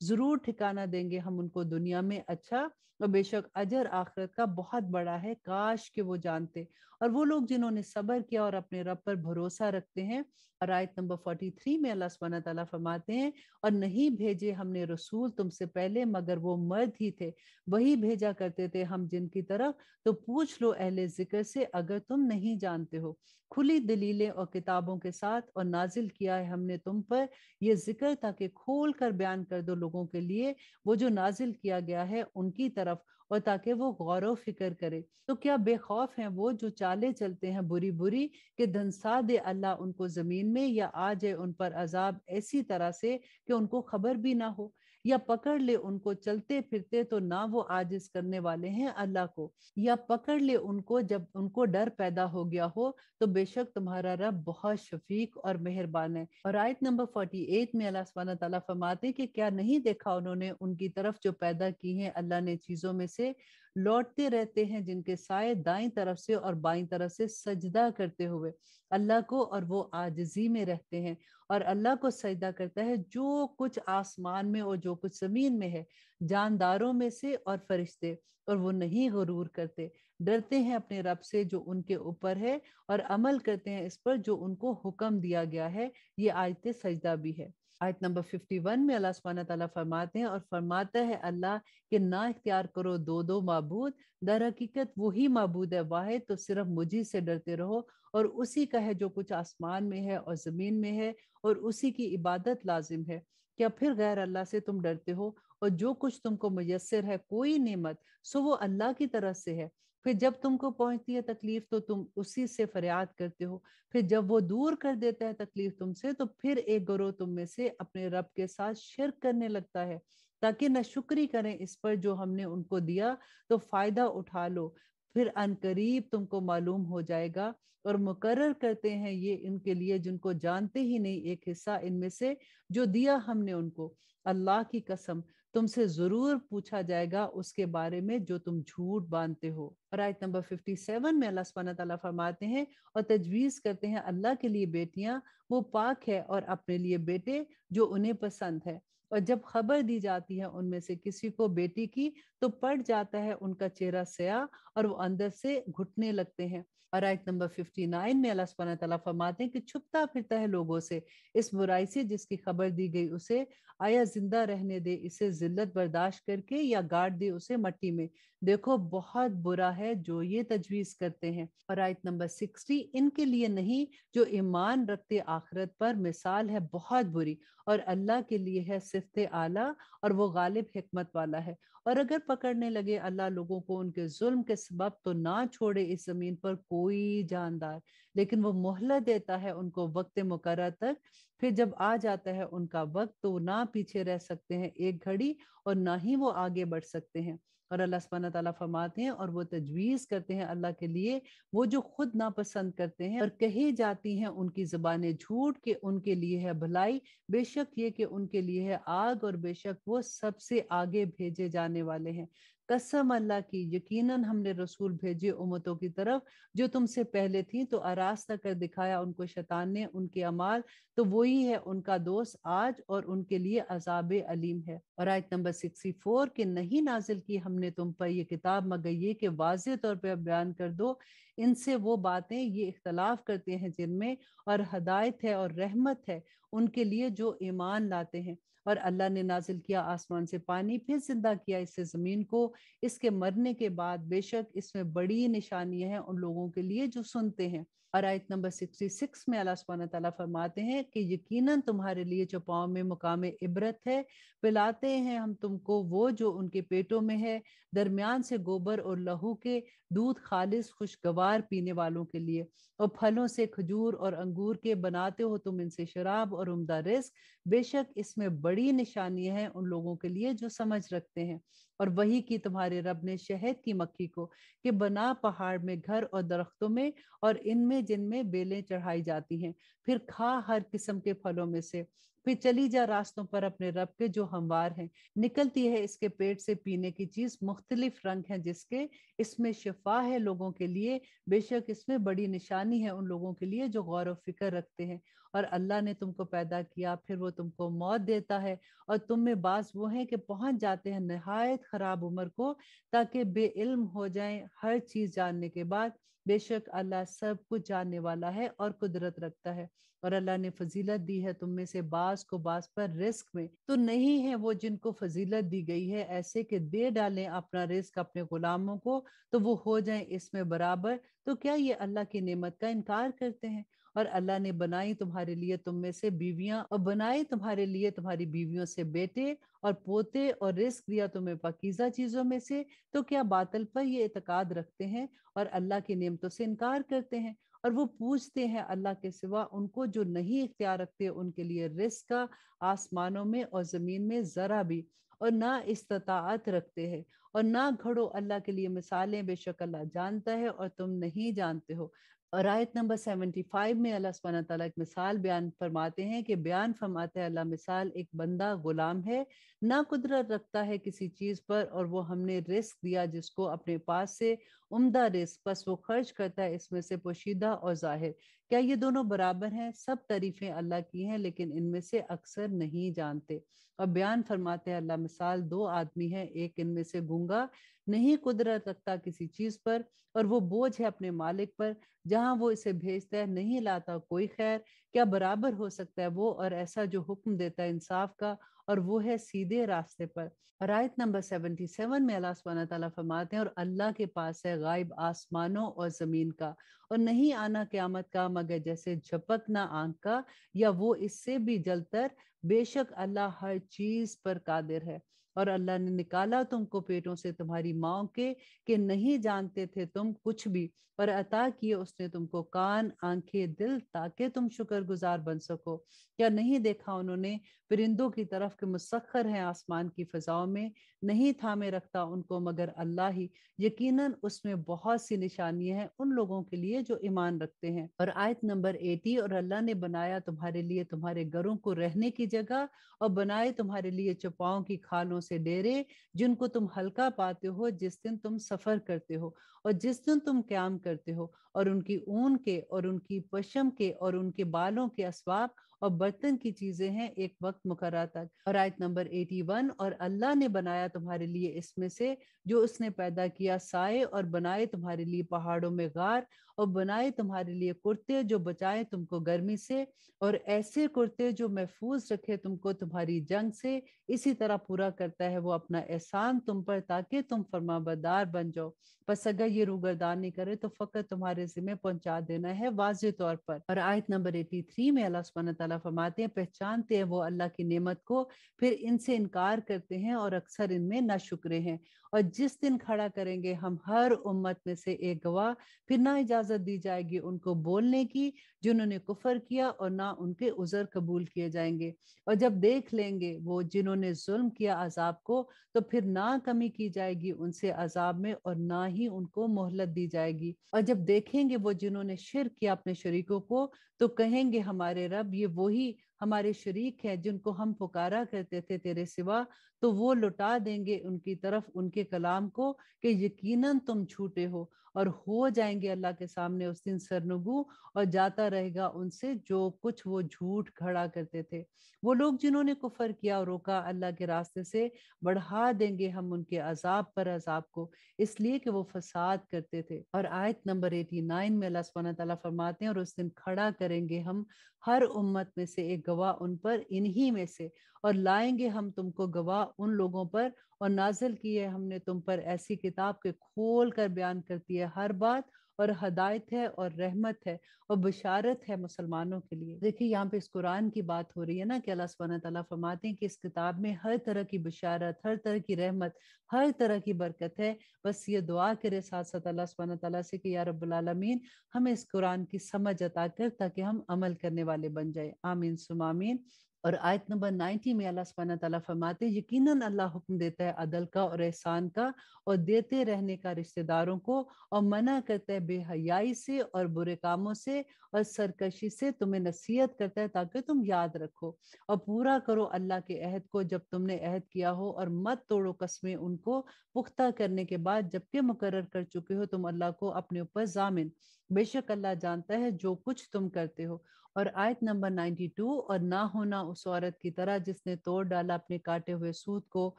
ضرور ٹھکانہ دیں گے ہم ان کو دنیا میں اچھا، اور بے شک اجر آخرت کا بہت بڑا ہے، کاش کہ وہ جانتے۔ اور وہ لوگ جنہوں نے صبر کیا اور اپنے رب پر بھروسہ رکھتے ہیں۔ اور آیت نمبر 43 میں اللہ سبحانہ تعالیٰ فرماتے ہیں، اور نہیں بھیجے ہم نے رسول تم سے پہلے مگر وہ مرد ہی تھے، وہی بھیجا کرتے تھے ہم جن کی طرف، تو پوچھ لو اہل ذکر سے اگر تم نہیں جانتے ہو۔ کھلی دلیلیں اور کتابوں کے ساتھ اور نازل کیا ہے ہم نے تم پر یہ ذکر تاکہ کھول کر بیان کر دو لوگوں کے لیے وہ جو نازل کیا گیا ہے ان کی طرف، اور تاکہ وہ غور و فکر کرے۔ تو کیا بے خوف ہیں وہ جو چالیں چلتے ہیں بری بری، کہ دھنسا دے اللہ ان کو زمین میں، یا آ جائے ان پر عذاب ایسی طرح سے کہ ان کو خبر بھی نہ ہو، یا پکڑ لے ان کو چلتے پھرتے تو نہ وہ عاجز کرنے والے ہیں اللہ کو، یا پکڑ لے ان کو جب ان کو ڈر پیدا ہو گیا ہو، تو بے شک تمہارا رب بہت شفیق اور مہربان ہے۔ اور آیت نمبر 48 میں اللہ سبحانہ تعالیٰ فرماتے ہیں کہ کیا نہیں دیکھا انہوں نے ان کی طرف جو پیدا کی ہیں اللہ نے چیزوں میں سے، لوٹتے رہتے ہیں جن کے سائے دائیں طرف سے اور بائیں طرف سے سجدہ کرتے ہوئے اللہ کو، اور وہ عاجزی میں رہتے ہیں، اور اللہ کو سجدہ کرتا ہے جو کچھ آسمان میں اور جو کچھ زمین میں ہے، جانداروں میں سے اور فرشتے، اور وہ نہیں غرور کرتے، ڈرتے ہیں اپنے رب سے جو ان کے اوپر ہے، اور عمل کرتے ہیں اس پر جو ان کو حکم دیا گیا ہے۔ یہ آیت سجدہ بھی ہے۔ آیت نمبر 51 میں اللہ سبحانہ تعالیٰ فرماتے ہیں، اور فرماتا ہے اللہ کہ نہ اختیار کرو دو دو معبود، در حقیقت وہی معبود ہے واحد، تو صرف مجھی سے ڈرتے رہو، اور اسی کا ہے جو کچھ آسمان میں ہے اور زمین میں ہے، اور اسی کی عبادت لازم ہے۔ کیا پھر غیر اللہ سے تم ڈرتے ہو؟ اور جو کچھ تم کو میسر ہے کوئی نعمت، سو وہ اللہ کی طرف سے ہے۔ پھر جب تم کو پہنچتی ہے تکلیف تو تم اسی سے فریاد کرتے ہو، پھر جب وہ دور کر دیتا ہے تکلیف تم سے تو پھر ایک گروہ تم میں سے اپنے رب کے ساتھ شرک کرنے لگتا ہے، تاکہ نہ شکری کریں اس پر جو ہم نے ان کو دیا تو فائدہ اٹھا لو، پھر ان قریب تم کو معلوم ہو جائے گا۔ اور مقرر کرتے ہیں یہ ان کے لیے جن کو جانتے ہی نہیں ایک حصہ ان میں سے جو دیا ہم نے ان کو، اللہ کی قسم تم سے ضرور پوچھا جائے گا اس کے بارے میں جو تم جھوٹ باندھتے ہو۔ اور آیت نمبر 57 میں اللہ سبحانہ تعالیٰ فرماتے ہیں، اور تجویز کرتے ہیں اللہ کے لیے بیٹیاں، وہ پاک ہے، اور اپنے لیے بیٹے جو انہیں پسند ہے۔ اور جب خبر دی جاتی ہے ان میں سے کسی کو بیٹی کی تو پڑ جاتا ہے ان کا چہرہ سیاہ اور وہ اندر سے گھٹنے لگتے ہیں۔ اور آیت نمبر 59 میں اللہ سبحانہ تعالیٰ فرماتے ہیں کہ چھپتا پھرتا ہے لوگوں سے اس برائی سے جس کی خبر دی گئی اسے، آیا زندہ رہنے دے اسے ذلت برداشت کر کے، یا گاڑ دے اسے مٹی میں، دیکھو بہت برا ہے جو یہ تجویز کرتے ہیں۔ اور آیت نمبر 60، ان کے لیے نہیں جو ایمان رکھتے آخرت پر، مثال ہے بہت بری، اور اللہ کے لیے ہے صفت اعلیٰ، اور وہ غالب حکمت والا ہے۔ اور اگر پکڑنے لگے اللہ لوگوں کو ان کے ظلم کے سبب تو نہ چھوڑے اس زمین پر کوئی جاندار، لیکن وہ مہلت دیتا ہے ان کو وقت مقرر تک، پھر جب آ جاتا ہے ان کا وقت تو نہ پیچھے رہ سکتے ہیں ایک گھڑی اور نہ ہی وہ آگے بڑھ سکتے ہیں۔ اور اللہ سبحانہ تعالیٰ فرماتے ہیں، اور وہ تجویز کرتے ہیں اللہ کے لیے وہ جو خود ناپسند کرتے ہیں، اور کہی جاتی ہیں ان کی زبانیں جھوٹ کہ ان کے لیے ہے بھلائی، بے شک یہ کہ ان کے لیے ہے آگ، اور بے شک وہ سب سے آگے بھیجے جانے والے ہیں۔ قسم اللہ کی، یقیناً ہم نے رسول بھیجے امتوں کی طرف جو تم سے پہلے تھیں، تو آراستہ کر دکھایا ان کو شیطان نے ان کے اعمال، تو وہی ہے ان کا دوست آج، اور ان کے لیے عذاب علیم ہے۔ اور آیت نمبر 64 کہ نہیں نازل کی ہم نے تم پر یہ کتاب مگر یہ کہ واضح طور پہ بیان کر دو ان سے وہ باتیں یہ اختلاف کرتے ہیں جن میں، اور ہدایت ہے اور رحمت ہے ان کے لیے جو ایمان لاتے ہیں۔ اور اللہ نے نازل کیا آسمان سے پانی، پھر زندہ کیا اس سے زمین کو اس کے مرنے کے بعد، بے شک اس میں بڑی نشانیاں ہیں ان لوگوں کے لیے جو سنتے ہیں۔ اور آیت نمبر 66 میں اللہ سبحانہ تعالیٰ فرماتے ہیں کہ یقیناً تمہارے لیے چوپاؤں میں مقام عبرت ہے، پلاتے ہیں ہم تم کو وہ جو ان کے پیٹوں میں ہے، درمیان سے گوبر اور لہو کے، دودھ خالص خوشگوار پینے والوں کے لیے، اور پھلوں سے کھجور اور انگور کے بناتے ہو تم ان سے شراب اور عمدہ رزق، بے شک اس میں بڑی نشانیاں ہیں ان لوگوں کے لیے جو سمجھ رکھتے ہیں۔ اور وہی کی تمہارے رب نے شہد کی مکھی کو کہ بنا پہاڑ میں گھر اور درختوں میں، اور ان میں جن میں بیلیں چڑھائی جاتی ہیں، پھر کھا ہر قسم کے پھلوں میں سے، پھر چلی جا راستوں پر اپنے رب کے جو ہموار ہیں، نکلتی ہے اس کے پیٹ سے پینے کی چیز مختلف رنگ ہیں جس کے، اس میں شفا ہے لوگوں کے لیے، بے شک اس میں بڑی نشانی ہے ان لوگوں کے لیے جو غور و فکر رکھتے ہیں۔ اور اللہ نے تم کو پیدا کیا، پھر وہ تم کو موت دیتا ہے، اور تم میں بعض وہ ہیں کہ پہنچ جاتے ہیں نہایت خراب عمر کو تاکہ بے علم ہو جائیں ہر چیز جاننے کے بعد۔ بے شک اللہ سب کچھ جاننے والا ہے اور قدرت رکھتا ہے۔ اور اللہ نے فضیلت دی ہے تم میں سے بعض کو بعض پر رزق میں، تو نہیں ہے وہ جن کو فضیلت دی گئی ہے ایسے کہ دے ڈالیں اپنا رزق اپنے غلاموں کو تو وہ ہو جائیں اس میں برابر، تو کیا یہ اللہ کی نعمت کا انکار کرتے ہیں؟ اور اللہ نے بنائی تمہارے لیے تم میں سے بیویاں، اور بنائی تمہارے لیے تمہاری بیویوں سے بیٹے اور پوتے، اور رزق دیا تمہیں پاکیزہ چیزوں میں سے، تو کیا باطل پر یہ اعتقاد رکھتے ہیں اور اللہ کی نعمتوں سے انکار کرتے ہیں؟ اور وہ پوچھتے ہیں اللہ کے سوا ان کو جو نہیں اختیار رکھتے ان کے لیے رزق کا آسمانوں میں اور زمین میں ذرا بھی، اور نہ استطاعت رکھتے ہیں، اور نہ گھڑو اللہ کے لیے مثالیں، بے شک اللہ جانتا ہے اور تم نہیں جانتے ہو۔ اور آیت نمبر 75 میں اللہ سبحانہ تعالیٰ ایک مثال بیان فرماتے ہیں کہ بیان فرماتے ہیں اللہ مثال ایک بندہ غلام ہے، نہ قدرت رکھتا ہے کسی چیز پر، اور وہ ہم نے رزق دیا جس کو اپنے پاس سے عمدہ رزق، بس وہ خرچ کرتا ہے اس میں سے پوشیدہ اور ظاہر۔ کیا یہ دونوں برابر ہیں؟ سب تعریفیں اللہ کی ہیں لیکن ان میں سے اکثر نہیں جانتے۔ اور بیان فرماتے ہیں اللہ مثال دو آدمی ہیں، ایک ان میں سے گونگا، نہیں قدرت رکھتا کسی چیز پر، اور وہ بوجھ ہے اپنے مالک پر، جہاں وہ اسے بھیجتا ہے نہیں لاتا کوئی خیر۔ کیا برابر ہو سکتا ہے وہ اور ایسا جو حکم دیتا ہے انصاف کا، اور وہ ہے سیدھے راستے پر۔ اور آیت نمبر 77 میں اللہ سبحانہ تعالیٰ فرماتے ہیں اور اللہ کے پاس ہے غائب آسمانوں اور زمین کا، اور نہیں آنا قیامت کا مگر جیسے جھپکنا آنکھ کا، یا وہ اس سے بھی جلتر، بے شک اللہ ہر چیز پر قادر ہے۔ اور اللہ نے نکالا تم کو پیٹوں سے تمہاری ماؤں کے کہ نہیں جانتے تھے تم کچھ بھی، اور عطا کیے اس نے تم کو کان، آنکھیں، دل، تاکہ تم شکر گزار بن سکو۔ کیا نہیں دیکھا انہوں نے پرندوں کی طرف کہ مسخر ہیں آسمان کی فضاؤں میں، نہیں تھامے رکھتا ان کو مگر اللہ ہی، یقیناً اس میں بہت سی نشانیاں ہیں ان لوگوں کے لیے جو ایمان رکھتے ہیں۔ اور آیت نمبر 80، اور اللہ نے بنایا تمہارے لیے تمہارے گھروں کو رہنے کی جگہ، اور بنائے تمہارے لیے چوپاؤں کی کھالوں سے ڈیرے جن کو تم ہلکا پاتے ہو جس دن تم سفر کرتے ہو اور جس دن تم قیام کرتے ہو، اور ان کی اون کے اور ان کی پشم کے اور ان کے بالوں کے اسباب اور برتن کی چیزیں ہیں ایک وقت مقررہ تک۔ اور آیت نمبر 81، اور اللہ نے بنایا تمہارے لیے اس میں سے جو اس نے پیدا کیا سائے، اور بنائے تمہارے لیے پہاڑوں میں غار، اور بنائے تمہارے لیے کرتے جو بچائے تم کو گرمی سے، اور ایسے کرتے جو محفوظ رکھے تم کو تمہاری جنگ سے، اسی طرح پورا کرتا ہے وہ اپنا احسان تم پر تاکہ تم فرما بردار بن جاؤ۔ پس اگر یہ روگردانی کرے تو فقط تمہارے ذمہ پہنچا دینا ہے واضح طور پر۔ اور آیت نمبر 83 میں اللہ سبحانہ تعالیٰ فرماتے ہیں پہچانتے ہیں وہ اللہ کی نعمت کو، پھر ان سے انکار کرتے ہیں اور اکثر ان میں ناشکرے ہیں۔ اور جس دن کھڑا کریں گے ہم ہر امت میں سے ایک گواہ، پھر نہ اجازت دی جائے گی ان کو بولنے کی جنہوں نے کفر کیا، اور نہ ان کے عذر قبول کیے جائیں گے۔ اور جب دیکھ لیں گے وہ جنہوں نے ظلم کیا عذاب کو، تو پھر نہ کمی کی جائے گی ان سے عذاب میں اور نہ ہی ان کو مہلت دی جائے گی۔ اور جب دیکھیں گے وہ جنہوں نے شرک کیا اپنے شریکوں کو، تو کہیں گے ہمارے رب یہ وہی ہمارے شریک ہیں جن کو ہم پکارا کرتے تھے تیرے سوا، تو وہ لٹا دیں گے ان کی طرف ان کے کلام کو کہ یقیناً تم جھوٹے ہو، اور ہو جائیں گے اللہ کے سامنے اس دن سرنگو، اور جاتا رہے گا ان سے جو کچھ وہ جھوٹ کھڑا کرتے تھے۔ وہ لوگ جنہوں نے کفر کیا اور روکا اللہ کے راستے سے، بڑھا دیں گے ہم ان کے عذاب پر عذاب کو، اس لیے کہ وہ فساد کرتے تھے۔ اور آیت نمبر 89 میں اللہ سبحانہ تعالیٰ فرماتے ہیں اور اس دن کھڑا کریں گے ہم ہر امت میں سے ایک گواہ ان پر انہی میں سے، اور لائیں گے ہم تم کو گواہ ان لوگوں پر، اور نازل کی ہے ہم نے تم پر ایسی کتاب کے کھول کر بیان کرتی ہے ہر بات، اور ہدایت ہے اور رحمت ہے اور بشارت ہے مسلمانوں کے لیے۔ دیکھیے یہاں پہ اس قرآن کی بات ہو رہی ہے نا کہ اللہ سبحانہ تعالیٰ فرماتے ہیں کہ اس کتاب میں ہر طرح کی بشارت، ہر طرح کی رحمت، ہر طرح کی برکت ہے۔ بس یہ دعا کرے ساتھ ساتھ اللہ سبحانہ تعالیٰ سے کہ یا رب العالمین ہمیں اس قرآن کی سمجھ عطا کر تاکہ ہم عمل کرنے والے بن جائیں، آمین ثم آمین۔ اور آیت نمبر 90 میں اللہ سبحانہ تعالیٰ فرماتے ہیں یقیناً اللہ حکم دیتا ہے عدل کا اور احسان کا اور دیتے رہنے کا رشتہ داروں کو، اور منع کرتا ہے بے حیائی سے اور برے کاموں سے اور سرکشی سے، تمہیں نصیحت کرتا ہے تاکہ تم یاد رکھو اور پورا کرو اللہ کے عہد کو جب تم نے عہد کیا ہو، اور مت توڑو قسمیں ان کو پختہ کرنے کے بعد جبکہ مقرر کر چکے ہو تم اللہ کو اپنے اوپر ضامن، بے شک اللہ جانتا ہے جو کچھ تم کرتے ہو۔ اور آیت نمبر 92، اور نہ ہونا اس عورت کی طرح جس نے توڑ ڈالا اپنے کاٹے ہوئے سوت کو،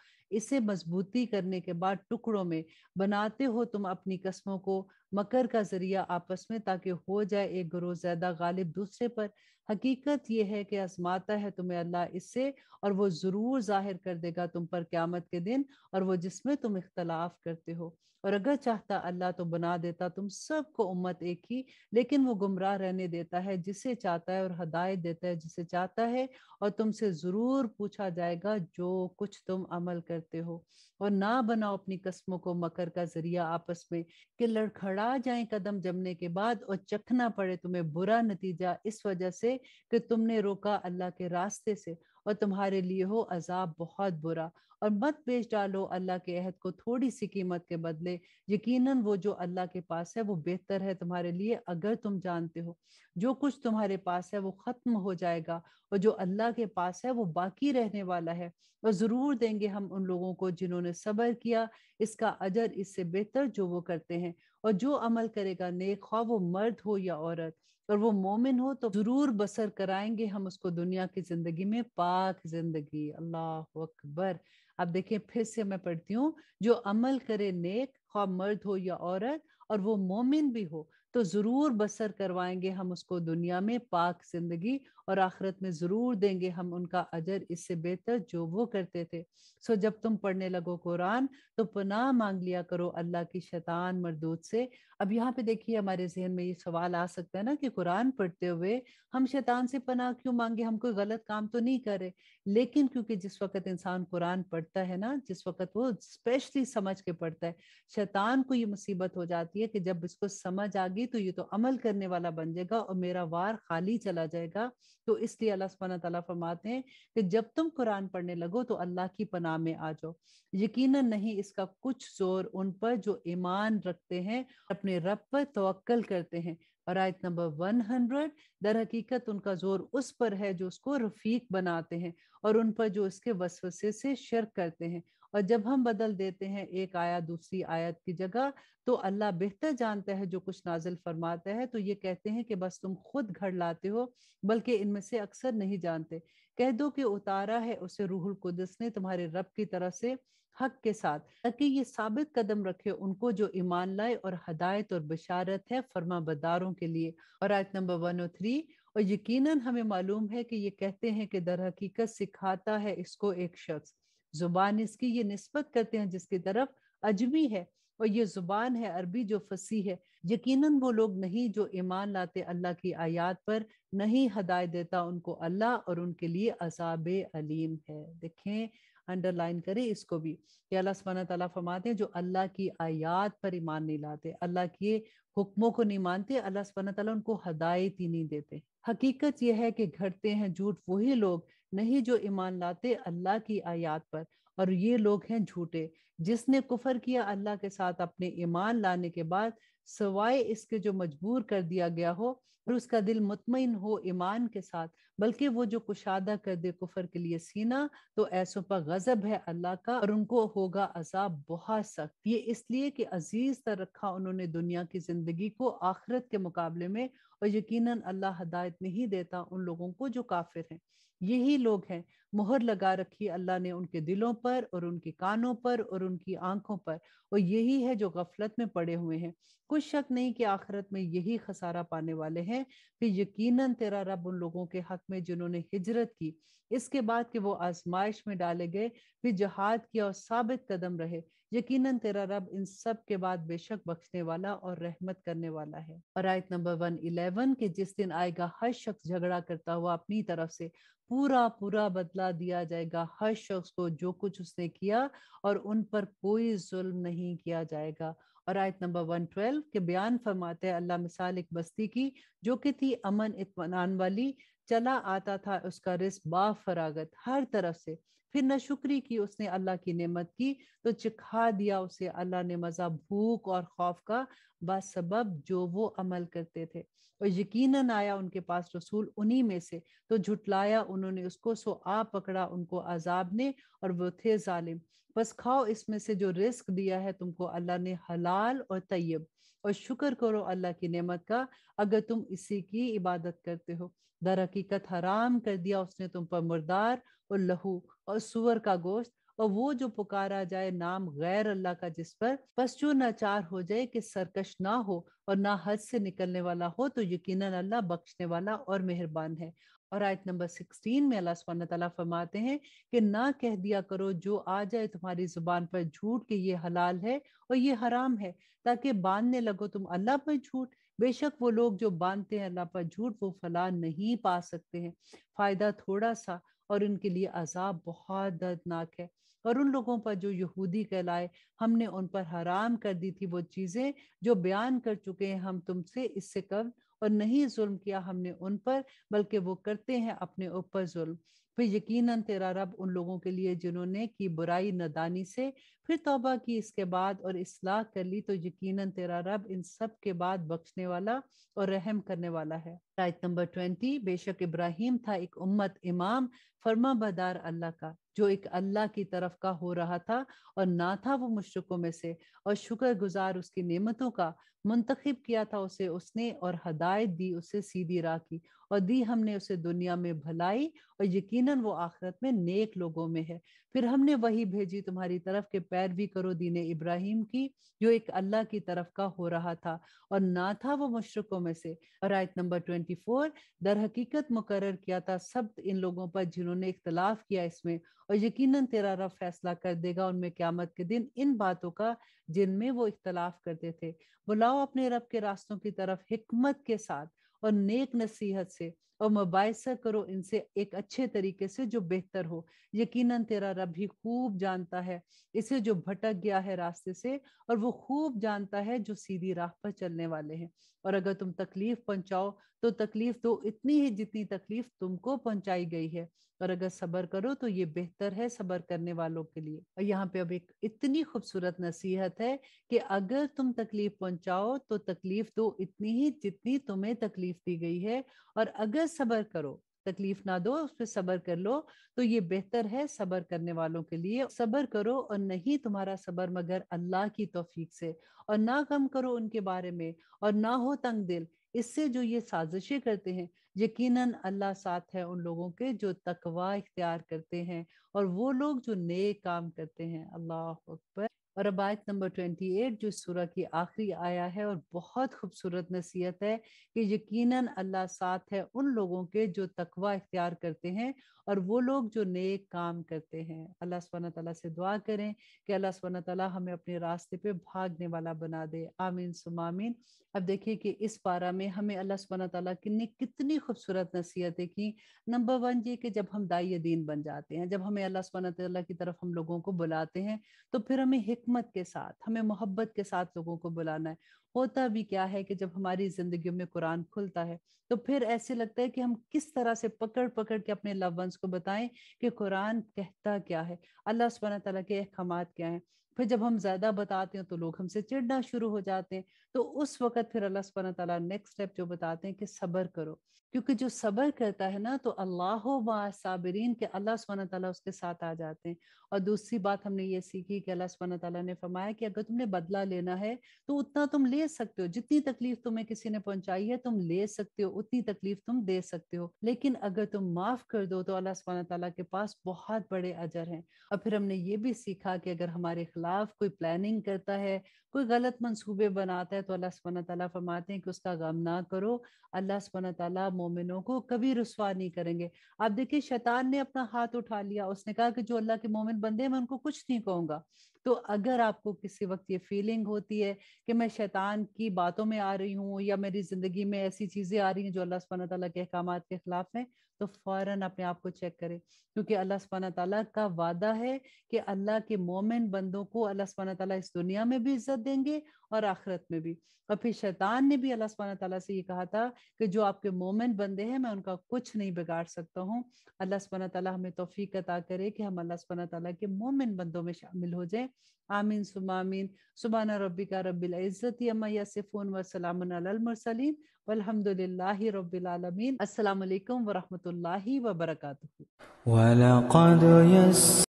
اسے مضبوطی کرنے کے بعد ٹکڑوں میں بناتے ہو تم اپنی قسموں کو مکر کا ذریعہ آپس میں، تاکہ ہو جائے ایک گروہ زیادہ غالب دوسرے پر۔ حقیقت یہ ہے کہ آزماتا ہے تمہیں اللہ اس سے، اور وہ ضرور ظاہر کر دے گا تم پر قیامت کے دن، اور وہ جس میں تم اختلاف کرتے ہو۔ اور اگر چاہتا اللہ تو بنا دیتا تم سب کو امت ایک ہی، لیکن وہ گمراہ رہنے دیتا ہے جسے چاہتا ہے اور ہدایت دیتا ہے جسے چاہتا ہے، اور تم سے ضرور پوچھا جائے گا جو کچھ تم عمل کرتے ہو۔ اور نہ بناؤ اپنی قسموں کو مکر کا ذریعہ آپس میں، کہ لڑکھڑا جائیں قدم جمنے کے بعد، اور چکھنا پڑے تمہیں برا نتیجہ اس وجہ سے کہ تم نے روکا اللہ کے راستے سے، اور تمہارے لیے ہو عذاب بہت برا۔ اور مت بیچ ڈالو اللہ کے عہد کو تھوڑی سی قیمت کے بدلے، یقیناً وہ جو اللہ کے پاس ہے وہ بہتر ہے تمہارے لیے اگر تم جانتے ہو۔ جو کچھ تمہارے پاس ہے وہ ختم ہو جائے گا، اور جو اللہ کے پاس ہے وہ باقی رہنے والا ہے، اور ضرور دیں گے ہم ان لوگوں کو جنہوں نے صبر کیا اس کا اجر اس سے بہتر جو وہ کرتے ہیں۔ اور جو عمل کرے گا نیک، خواہ وہ مرد ہو یا عورت، اور وہ مومن ہو، تو ضرور بسر کرائیں گے ہم اس کو دنیا کی زندگی میں پاک زندگی۔ اللہ اکبر۔ اب دیکھیں پھر سے میں پڑھتی ہوں، جو عمل کرے نیک، خواہ مرد ہو یا عورت، اور وہ مومن بھی ہو، تو ضرور بسر کروائیں گے ہم اس کو دنیا میں پاک زندگی، اور آخرت میں ضرور دیں گے ہم ان کا اجر اس سے بہتر جو وہ کرتے تھے۔ سو جب تم پڑھنے لگو قرآن تو پناہ مانگ لیا کرو اللہ کی شیطان مردود سے۔ اب یہاں پہ دیکھیے ہمارے ذہن میں یہ سوال آ سکتا ہے نا کہ قرآن پڑھتے ہوئے ہم شیطان سے پناہ کیوں مانگے، ہم کوئی غلط کام تو نہیں کر رہے؟ لیکن کیونکہ جس وقت انسان قرآن پڑھتا ہے نا، جس وقت وہ اسپیشلی سمجھ کے پڑھتا ہے، شیطان کو یہ مصیبت ہو جاتی ہے کہ جب اس کو سمجھ آ گئی تو یہ تو عمل کرنے والا بن جائے گا اور میرا وار خالی چلا جائے گا۔ تو اس لیے اللہ سبحانہ تعالیٰ فرماتے ہیں کہ جب تم قرآن پڑھنے لگو تو اللہ کی پناہ میں آ جاؤ، یقیناً نہیں اس کا کچھ زور ان پر جو ایمان رکھتے ہیں، اپنے رب پر توکل کرتے ہیں۔ اور آیت نمبر 100، در حقیقت ان کا زور اس پر ہے جو اس کو رفیق بناتے ہیں، اور ان پر جو اس کے وسوسے سے شرک کرتے ہیں۔ اور جب ہم بدل دیتے ہیں ایک آیت دوسری آیت کی جگہ، تو اللہ بہتر جانتا ہے جو کچھ نازل فرماتا ہے، تو یہ کہتے ہیں کہ بس تم خود گھڑ لاتے ہو، بلکہ ان میں سے اکثر نہیں جانتے۔ کہہ دو کہ اتارا ہے اسے روح القدس نے تمہارے رب کی طرف سے حق کے ساتھ، تاکہ یہ ثابت قدم رکھے ان کو جو ایمان لائے، اور ہدایت اور بشارت ہے فرما برداروں کے لیے۔ اور آیت نمبر 103، اور یقیناً ہمیں معلوم ہے کہ یہ کہتے ہیں کہ در حقیقت سکھاتا ہے اس کو ایک شخص، زبان اس کی یہ نسبت کرتے ہیں جس کی طرف عجمی ہے، اور یہ زبان ہے عربی جو فصیح ہے۔ یقیناً وہ لوگ نہیں جو ایمان لاتے اللہ کی آیات پر، نہیں ہدایت دیتا ان کو اللہ، اور ان کے لیے عذاب علیم ہے۔ دیکھیں انڈر لائن کریں اس کو بھی، کہ اللہ سبحانہ تعالیٰ فرماتے ہیں جو اللہ کی آیات پر ایمان نہیں لاتے، اللہ کے حکموں کو نہیں مانتے، اللہ سبحانہ تعالیٰ ان کو ہدایت ہی نہیں دیتے۔ حقیقت یہ ہے کہ گھڑتے ہیں جھوٹ وہی لوگ نہیں جو ایمان لاتے اللہ کی آیات پر، اور یہ لوگ ہیں جھوٹے۔ جس نے کفر کیا اللہ کے ساتھ اپنے ایمان لانے کے بعد، سوائے اس کے جو مجبور کر دیا گیا ہو اور اس کا دل مطمئن ہو ایمان کے ساتھ، بلکہ وہ جو کشادہ کر دے کفر کے لیے سینہ، تو ایسوں پر غضب ہے اللہ کا، اور ان کو ہوگا عذاب بہت سخت۔ یہ اس لیے کہ عزیز تر رکھا انہوں نے دنیا کی زندگی کو آخرت کے مقابلے میں، اور یقیناً اللہ ہدایت نہیں دیتا ان لوگوں کو جو کافر ہیں۔ یہی لوگ ہیں، مہر لگا رکھی اللہ نے ان کے دلوں پر اور ان کے کانوں پر اور ان کی آنکھوں پر، اور یہی ہے جو غفلت میں پڑے ہوئے ہیں۔ کچھ شک نہیں کہ آخرت میں یہی خسارہ پانے والے ہیں۔ پھر یقیناً تیرا رب ان لوگوں کے حق میں جنہوں نے ہجرت کی اس کے بعد کہ وہ آزمائش میں ڈالے گئے، پھر جہاد کیا اور ثابت قدم رہے، یقیناً تیرا رب ان سب کے بعد بے شک بخشنے والا اور رحمت کرنے والا ہے۔ اور آیت نمبر 111، کہ جس دن آئے گا ہر شخص جھگڑا کرتا ہوا اپنی طرف سے، پورا پورا بدلہ دیا جائے گا ہر شخص کو جو کچھ اس نے کیا، اور ان پر کوئی ظلم نہیں کیا جائے گا۔ اور آیت نمبر 112، کہ بیان فرماتے ہیں اللہ مثال ایک بستی کی جو کہ تھی امن اطمینان والی، چلا آتا تھا اس کا رزق با فراغت ہر طرف سے، پھر ناشکری کی اس نے اللہ کی نعمت کی تو چکھا دیا اسے اللہ نے مزہ بھوک اور خوف کا بسبب جو وہ عمل کرتے تھے، اور یقیناً آیا ان کے پاس رسول انہی میں سے تو جھٹلایا انہوں نے اس کو، سو آ پکڑا ان کو عذاب نے اور وہ تھے ظالم۔ بس کھاؤ اس میں سے جو رزق دیا ہے تم کو اللہ نے حلال اور طیب، اور شکر کرو اللہ کی نعمت کا اگر تم اسی کی عبادت کرتے ہو۔ در حقیقت حرام کر دیا اس نے تم پر مردار اور لہو اور سور کا گوشت اور وہ جو پکارا جائے نام غیر اللہ کا جس پر، پس جو ناچار ہو جائے کہ سرکش نہ ہو اور نہ حد سے نکلنے والا ہو تو یقیناً اللہ بخشنے والا اور مہربان ہے۔ اور آیت نمبر 16 میں اللہ سبحانہ تعالیٰ فرماتے ہیں کہ نہ کہہ دیا کرو جو آ جائے تمہاری زبان پر جھوٹ کہ یہ حلال ہے اور یہ حرام ہے، تاکہ باندھنے لگو تم اللہ پر جھوٹ۔ بے شک وہ لوگ جو باندھتے ہیں اللہ پر جھوٹ وہ فلاح نہیں پا سکتے ہیں، فائدہ تھوڑا سا اور ان کے لیے عذاب بہت دردناک ہے۔ اور ان لوگوں پر جو یہودی کہلائے ہم نے ان پر حرام کر دی تھی وہ چیزیں جو بیان کر چکے ہیں ہم تم سے اس سے قبل، اور نہیں ظلم کیا ہم نے ان پر بلکہ وہ کرتے ہیں اپنے اوپر ظلم۔ پھر یقیناً تیرا رب ان لوگوں کے لیے جنہوں نے کی برائی نادانی سے پھر توبہ کی اس کے بعد اور اصلاح کر لی تو یقیناً تیرا رب ان سب کے بعد بخشنے والا اور رحم کرنے والا ہے۔ آیت نمبر 20، بے شک ابراہیم تھا ایک امت امام فرما بردار اللہ کا جو ایک اللہ کی طرف کا ہو رہا تھا اور نہ تھا وہ مشرکوں میں سے، اور شکر گزار اس کی نعمتوں کا، منتخب کیا تھا اسے اس نے اور ہدایت دی اسے سیدھی راہ کی، اور دی ہم نے اسے دنیا میں بھلائی اور یقیناً وہ آخرت میں نیک لوگوں میں ہے۔ پھر ہم نے وہی بھیجی تمہاری طرف کہ پیروی کرو دین ابراہیم کی جو ایک اللہ کی طرف کا ہو رہا تھا اور نہ تھا وہ مشرکوں میں سے۔ اور آیت نمبر 24، در حقیقت مقرر کیا تھا سب ان لوگوں پر جنہوں نے اختلاف کیا اس میں، اور یقیناً تیرا رب فیصلہ کر دے گا ان میں قیامت کے دن ان باتوں کا جن میں وہ اختلاف کرتے تھے۔ بلاؤ اپنے رب کے راستوں کی طرف حکمت کے ساتھ اور نیک نصیحت سے، اور مباحثہ کرو ان سے ایک اچھے طریقے سے جو بہتر ہو، یقیناً تیرا رب ہی خوب جانتا ہے اسے جو بھٹک گیا ہے راستے سے، اور وہ خوب جانتا ہے جو سیدھی راہ پر چلنے والے ہیں۔ اور اگر تم تکلیف پہنچاؤ تو تکلیف دو اتنی ہی جتنی تکلیف تم کو پہنچائی گئی ہے، اور اگر صبر کرو تو یہ بہتر ہے صبر کرنے والوں کے لیے۔ اور یہاں پہ اب ایک اتنی خوبصورت نصیحت ہے کہ اگر تم تکلیف پہنچاؤ تو تکلیف دو اتنی ہی جتنی تمہیں تکلیف دی گئی ہے، اور اگر صبر کرو، تکلیف نہ دو اس پہ صبر کر لو تو یہ بہتر ہے صبر کرنے والوں کے لیے۔ صبر کرو اور نہیں تمہارا صبر مگر اللہ کی توفیق سے، اور نہ غم کرو ان کے بارے میں اور نہ ہو تنگ دل اس سے جو یہ سازشیں کرتے ہیں، یقیناً اللہ ساتھ ہے ان لوگوں کے جو تقوی اختیار کرتے ہیں اور وہ لوگ جو نیک کام کرتے ہیں۔ اللہ اکبر۔ اور اب آیت نمبر 28 جو اس سورہ کی آخری آیا ہے اور بہت خوبصورت نصیحت ہے کہ یقیناً اللہ ساتھ ہے ان لوگوں کے جو تقوی اختیار کرتے ہیں اور وہ لوگ جو نیک کام کرتے ہیں۔ اللہ سبحانہ تعالیٰ سے دعا کریں کہ اللہ سبحانہ تعالیٰ ہمیں اپنے راستے پہ بھاگنے والا بنا دے، آمین ثم آمین۔ اب دیکھیے کہ اس پارہ میں ہمیں اللہ سبحانہ تعالیٰ نے کتنی خوبصورت نصیحتیں کی۔ نمبر 1 یہ کہ جب ہم داعی دین بن جاتے ہیں، جب ہمیں اللہ سبحانہ تعالیٰ کی طرف ہم لوگوں کو بلاتے ہیں تو پھر ہمیں حکمت کے ساتھ، ہمیں محبت کے ساتھ لوگوں کو بلانا ہے۔ ہوتا بھی کیا ہے کہ جب ہماری زندگیوں میں قرآن کھلتا ہے تو پھر ایسے لگتا ہے کہ ہم کس طرح سے پکڑ پکڑ کے اپنے لو ونس کو بتائیں کہ قرآن کہتا کیا ہے، اللہ سبحانہ تعالیٰ کے احکامات کیا ہیں۔ پھر جب ہم زیادہ بتاتے ہیں تو لوگ ہم سے چڑنا شروع ہو جاتے ہیں، تو اس وقت پھر اللہ سبحانہ تعالیٰ نیکسٹ اسٹیپ جو بتاتے ہیں کہ صبر کرو، کیونکہ جو صبر کرتا ہے نا تو اللہ مع الصابرین کہ اللہ سبحانہ تعالیٰ اس کے ساتھ آ جاتے ہیں۔ اور دوسری بات ہم نے یہ سیکھی کہ اللہ سبحانہ تعالیٰ نے فرمایا کہ اگر تم نے بدلہ لینا ہے تو اتنا تم لے سکتے ہو، جتنی تکلیف تمہیں کسی نے پہنچائی ہے تم لے سکتے ہو، اتنی تکلیف تم دے سکتے ہو، لیکن اگر تم معاف کر دو تو اللہ سبحانہ تعالیٰ کے پاس بہت بڑے اجر ہیں۔ اور پھر ہم نے یہ بھی سیکھا کہ اگر ہمارے خلاف کوئی پلاننگ کرتا ہے، کوئی غلط منصوبے بناتا ہے تو اللہ سبحانہ تعالیٰ فرماتے ہیں کہ اس کا غم نہ کرو، اللہ سبحانہ تعالیٰ مومنوں کو کبھی رسوا نہیں کریں گے۔ آپ دیکھیں شیطان نے اپنا ہاتھ اٹھا لیا، اس نے کہا کہ جو اللہ کے مومن بندے ہیں میں ان کو کچھ نہیں کہوں گا، تو اگر آپ کو کسی وقت یہ فیلنگ ہوتی ہے کہ میں شیطان کی باتوں میں آ رہی ہوں یا میری زندگی میں ایسی چیزیں آ رہی ہیں جو اللہ سبحانہ تعالیٰ کے احکامات کے خلاف ہیں، تو فوراً اپنے آپ کو چیک کریں، کیونکہ اللہ سبحانہ تعالیٰ کا وعدہ ہے کہ اللہ کے مومن بندوں کو اللہ سبحانہ تعالیٰ اس دنیا میں بھی عزت دیں گے اور آخرت میں بھی۔ اور پھر شیطان نے بھی اللہ سبحانہ تعالیٰ سے یہ کہا تھا کہ جو آپ کے مومن بندے ہیں میں ان کا کچھ نہیں بگاڑ سکتا ہوں۔ اللہ سبحانہ تعالیٰ ہمیں توفیق عطا کرے کہ ہم اللہ سبحانہ تعالیٰ کے مومن بندوں میں شامل ہو جائیں۔ آمین ثم آمین۔ سبحان ربک رب العزت عما یصفون وسلام علی المرسلین والحمد للہ رب العالمین۔ السلام علیکم ورحمۃ اللہ وبرکاتہ۔ ولقد